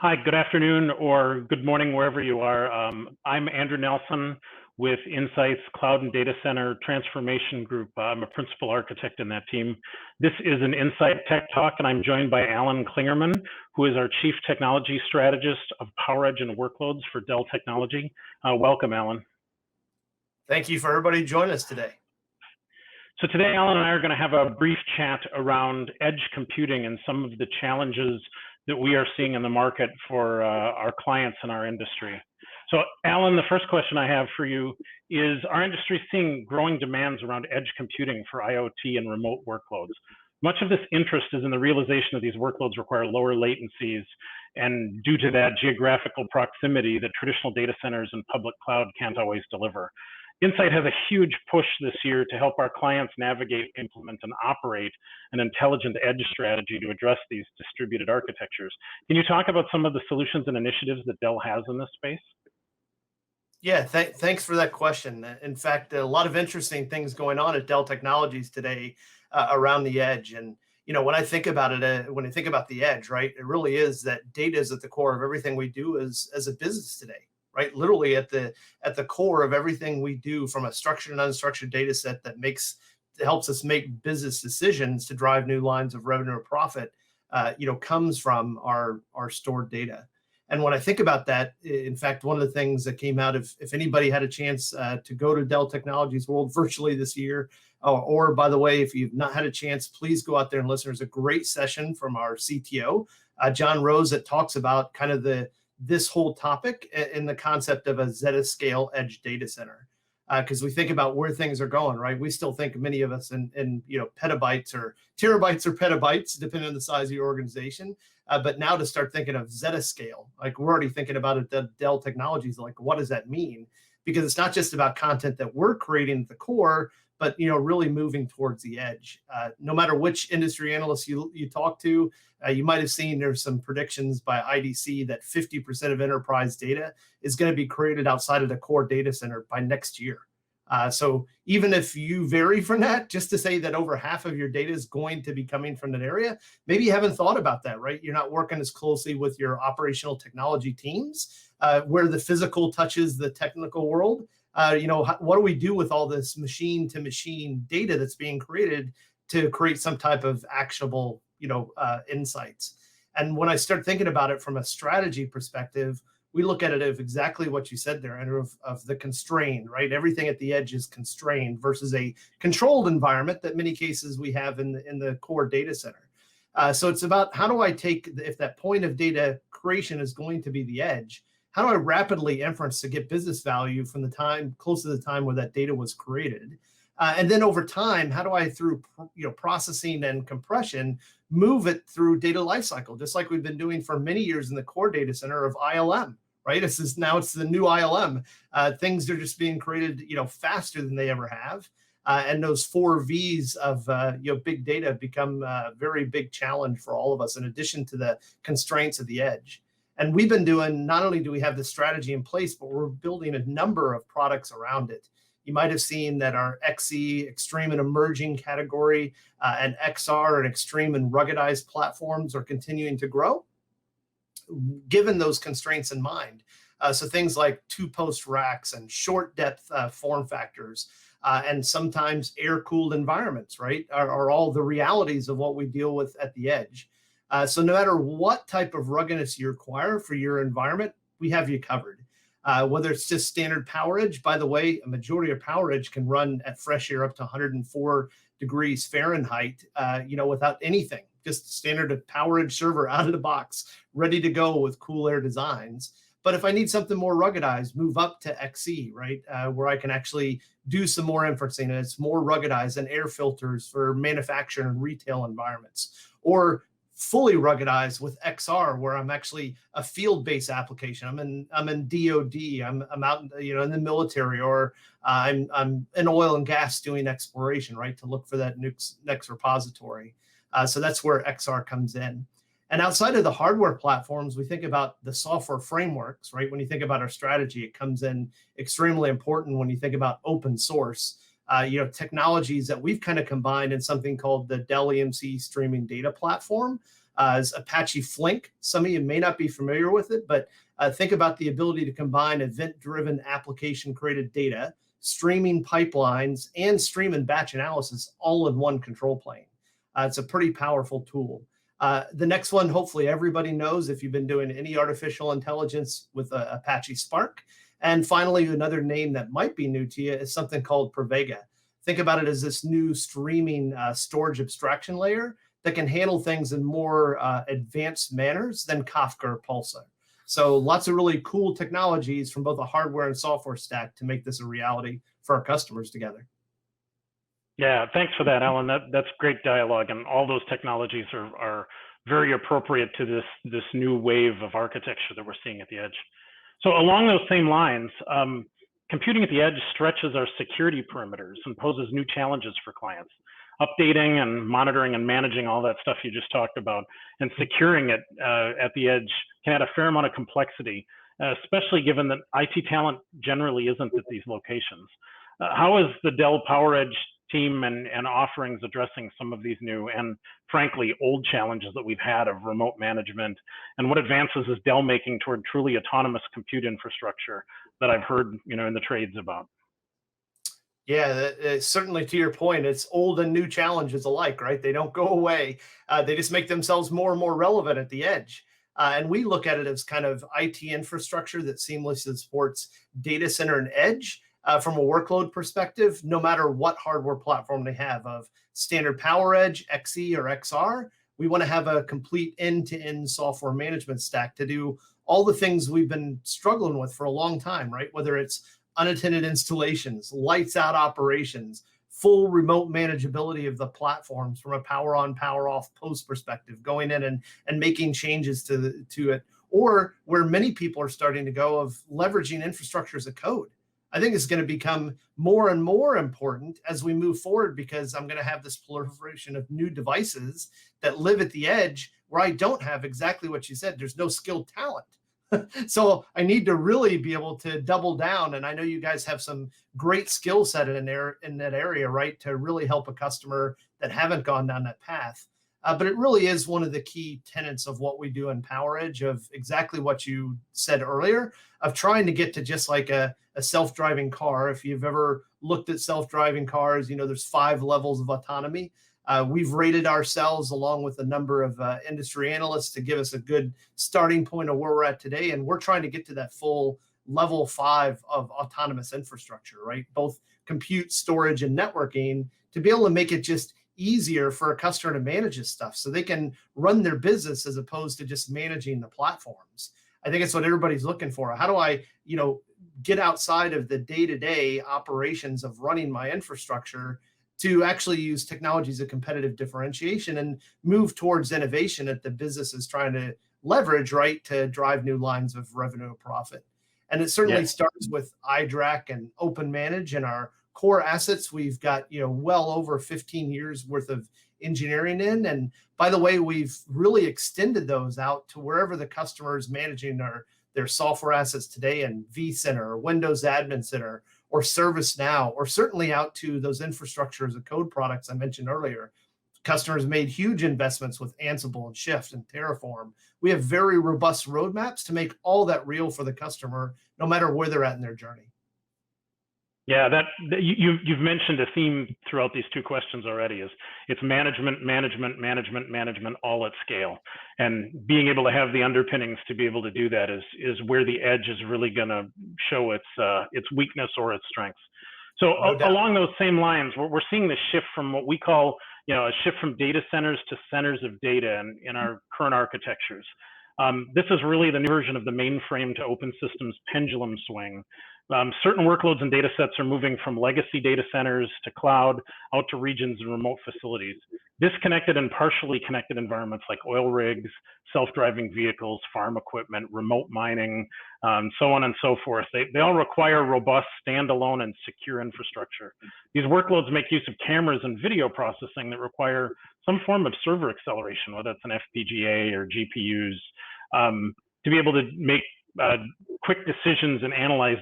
Hi, good afternoon or good morning, wherever you are. I'm Andrew Nelson with Insight's Cloud and Data Center Transformation Group. I'm a principal architect in that team. This is an Insight Tech Talk, and I'm joined by Alan Clingerman, who is our Chief Technology Strategist of PowerEdge and Workloads for Dell Technology. Welcome, Alan. Thank you for everybody joining us today. So today, Alan and I are going to have a brief chat around edge computing and some of the challenges that we are seeing in the market for our clients in our industry. So Alan, the first question I have for you is, our industry seeing growing demands around edge computing for IoT and remote workloads. Much of this interest is in the realization that these workloads require lower latencies, and due to that geographical proximity that traditional data centers and public cloud can't always deliver. Insight has a huge push this year to help our clients navigate, implement, and operate an intelligent edge strategy to address these distributed architectures. Can you talk about some of the solutions and initiatives that Dell has in this space? Yeah, thanks for that question. In fact, a lot of interesting things going on at Dell Technologies today around the edge. And when I think about it, when I think about the edge, right, it really is that data is at the core of everything we do as a business today. Right, literally at the core of everything we do, from a structured and unstructured data set that helps us make business decisions to drive new lines of revenue or profit, comes from our stored data. And when I think about that, in fact, one of the things that came out, if anybody had a chance to go to Dell Technologies World virtually this year, or by the way, if you've not had a chance, please go out there and listen. There's a great session from our CTO, John Rose, that talks about kind of this whole topic in the concept of a zettascale edge data center. Because we think about where things are going, right? We still think, many of us, in petabytes or terabytes or petabytes, depending on the size of your organization. But now to start thinking of zettascale, like we're already thinking about it at Dell Technologies, like what does that mean? Because it's not just about content that we're creating at the core, but really moving towards the edge. No matter which industry analyst you talk to, you might have seen there's some predictions by IDC that 50% of enterprise data is going to be created outside of the core data center by next year. So even if you vary from that, just to say that over half of your data is going to be coming from that area, maybe you haven't thought about that, right? You're not working as closely with your operational technology teams, where the physical touches the technical world. What do we do with all this machine-to-machine data that's being created to create some type of actionable, insights? And when I start thinking about it from a strategy perspective, we look at it of exactly what you said there, Andrew, of the constraint, right? Everything at the edge is constrained versus a controlled environment that many cases we have in the core data center. So it's about, how do I take, if that point of data creation is going to be the edge, how do I rapidly inference to get business value from the time, close to the time where that data was created? And then over time, how do I, through processing and compression, move it through data lifecycle, just like we've been doing for many years in the core data center of ILM, right? It's the new ILM. Things are just being created, faster than they ever have. And those 4 V's of big data become a very big challenge for all of us, in addition to the constraints of the edge. And we've been doing, not only do we have the strategy in place, but we're building a number of products around it. You might have seen that our XE, Extreme and Emerging category, and XR, and Extreme and Ruggedized platforms, are continuing to grow, given those constraints in mind. So things like 2-post racks and short depth form factors, and sometimes air-cooled environments, right, are all the realities of what we deal with at the edge. So no matter what type of ruggedness you require for your environment, we have you covered. Whether it's just standard PowerEdge, by the way, a majority of PowerEdge can run at fresh air up to 104 degrees Fahrenheit, without anything. Just standard PowerEdge server out of the box, ready to go with cool air designs. But if I need something more ruggedized, move up to XE, right, where I can actually do some more inferencing, and it's more ruggedized, and air filters for manufacturing and retail environments. Or fully ruggedized with XR, where I'm actually a field-based application. I'm in DoD. I'm out, in the military, or I'm in oil and gas doing exploration, right, to look for that next repository. So that's where XR comes in. And outside of the hardware platforms, we think about the software frameworks, right? When you think about our strategy, it comes in extremely important when you think about open source. Technologies that we've kind of combined in something called the Dell EMC Streaming Data Platform, is Apache Flink. Some of you may not be familiar with it, but think about the ability to combine event-driven application-created data, streaming pipelines, and stream and batch analysis all in one control plane. It's a pretty powerful tool. The next one, hopefully everybody knows if you've been doing any artificial intelligence with Apache Spark. And finally, another name that might be new to you is something called Pravega. Think about it as this new streaming storage abstraction layer that can handle things in more advanced manners than Kafka or Pulsar. So lots of really cool technologies from both a hardware and software stack to make this a reality for our customers together. Yeah, thanks for that, Alan. That's great dialogue, and all those technologies are very appropriate to this new wave of architecture that we're seeing at the edge. So along those same lines, computing at the edge stretches our security perimeters and poses new challenges for clients. Updating and monitoring and managing all that stuff you just talked about, and securing it at the edge can add a fair amount of complexity, especially given that IT talent generally isn't at these locations. How is the Dell PowerEdge team and offerings addressing some of these new and frankly old challenges that we've had of remote management, and what advances is Dell making toward truly autonomous compute infrastructure that I've heard in the trades about? Yeah, certainly to your point, it's old and new challenges alike, right? They don't go away. They just make themselves more and more relevant at the edge. And we look at it as kind of IT infrastructure that seamlessly supports data center and edge from a workload perspective, no matter what hardware platform they have, of standard PowerEdge, XE, or XR. We want to have a complete end-to-end software management stack to do all the things we've been struggling with for a long time, right? Whether it's unattended installations, lights out operations, full remote manageability of the platforms from a power on, power off post perspective, going in and making changes to it, or where many people are starting to go of leveraging infrastructure as a code. I think it's going to become more and more important as we move forward, because I'm going to have this proliferation of new devices that live at the edge where I don't have exactly what you said. There's no skilled talent. So I need to really be able to double down. And I know you guys have some great skill set in that area, right, to really help a customer that haven't gone down that path. But it really is one of the key tenets of what we do in PowerEdge, of exactly what you said earlier, of trying to get to just like a self-driving car. If you've ever looked at self-driving cars, there's 5 levels of autonomy. We've rated ourselves along with a number of industry analysts to give us a good starting point of where we're at today. And we're trying to get to that full level 5 of autonomous infrastructure, right? Both compute, storage, and networking, to be able to make it just easier for a customer to manage this stuff so they can run their business as opposed to just managing the platforms. I think it's what everybody's looking for. How do I, get outside of the day-to-day operations of running my infrastructure to actually use technology as a competitive differentiation and move towards innovation that the business is trying to leverage, right, to drive new lines of revenue and profit. And it certainly starts with iDRAC and Open Manage and our core assets. We've got, well over 15 years worth of engineering in. And by the way, we've really extended those out to wherever the customer is managing their software assets today, in vCenter or Windows Admin Center or ServiceNow, or certainly out to those infrastructure as a code products I mentioned earlier. Customers made huge investments with Ansible and Shift and Terraform. We have very robust roadmaps to make all that real for the customer, no matter where they're at in their journey. Yeah, you've mentioned a theme throughout these 2 questions already. It's management, all at scale, and being able to have the underpinnings to be able to do that is where the edge is really going to show its weakness or its strengths. So along those same lines, we're seeing the shift from what we call a shift from data centers to centers of data in our current architectures. This is really the new version of the mainframe to open systems pendulum swing. Certain workloads and data sets are moving from legacy data centers to cloud, out to regions and remote facilities. Disconnected and partially connected environments like oil rigs, self-driving vehicles, farm equipment, remote mining, so on and so forth. They all require robust, standalone, and secure infrastructure. These workloads make use of cameras and video processing that require some form of server acceleration, whether it's an FPGA or GPUs, to be able to make quick decisions and analyze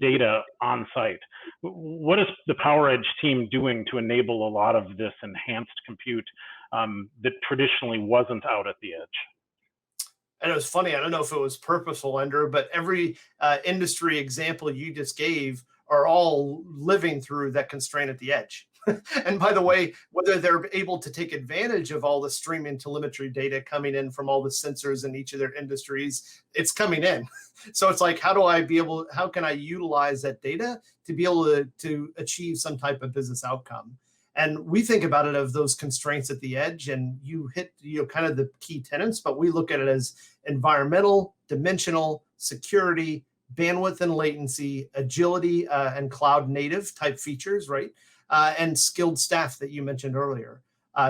data on site. What is the PowerEdge team doing to enable a lot of this enhanced compute that traditionally wasn't out at the edge? And it was funny, I don't know if it was purposeful, Andrew, but every industry example you just gave are all living through that constraint at the edge. And by the way, whether they're able to take advantage of all the streaming telemetry data coming in from all the sensors in each of their industries, it's coming in. So it's like, how can I utilize that data to be able to achieve some type of business outcome? And we think about it of those constraints at the edge, and you hit kind of the key tenets, but we look at it as environmental, dimensional, security, bandwidth and latency, agility, and cloud native type features, right? And skilled staff that you mentioned earlier.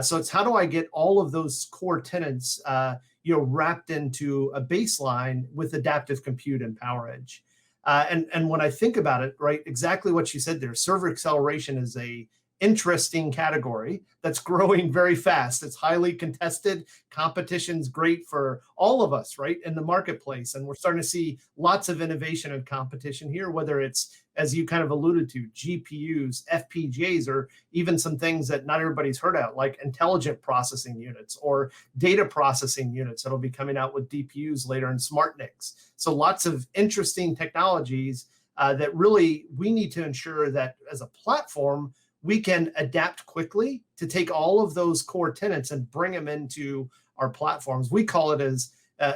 So it's how do I get all of those core tenets wrapped into a baseline with adaptive compute and PowerEdge. And when I think about it, right, exactly what you said there, server acceleration is a interesting category that's growing very fast. It's highly contested. Competition's great for all of us, right, in the marketplace. And we're starting to see lots of innovation and competition here, whether it's, as you kind of alluded to, GPUs, FPGAs, or even some things that not everybody's heard of, like intelligent processing units or data processing units that'll be coming out with DPUs later in smart NICs. So lots of interesting technologies that really we need to ensure that as a platform, we can adapt quickly to take all of those core tenets and bring them into our platforms. We call it as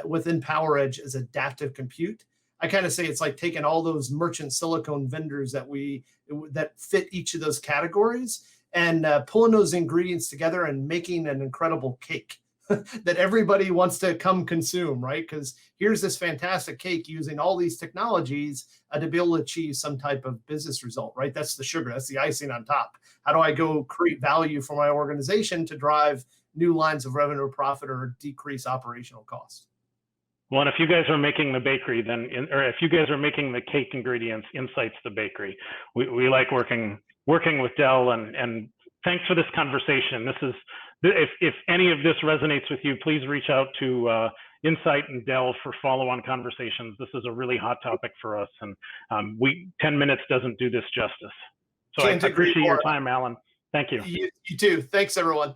within PowerEdge as adaptive compute. I kind of say it's like taking all those merchant silicone vendors that fit each of those categories and pulling those ingredients together and making an incredible cake that everybody wants to come consume, right? Because here's this fantastic cake using all these technologies to be able to achieve some type of business result, right? That's the sugar, that's the icing on top. How do I go create value for my organization to drive new lines of revenue or profit or decrease operational costs? Well, and if you guys are making the bakery, or if you guys are making the cake ingredients, Insight's the bakery. We like working with Dell, and thanks for this conversation. This is, if any of this resonates with you, please reach out to Insight and Dell for follow-on conversations. This is a really hot topic for us, and 10 minutes doesn't do this justice. So I appreciate your time, Alan. Thank you. You too. Thanks, everyone.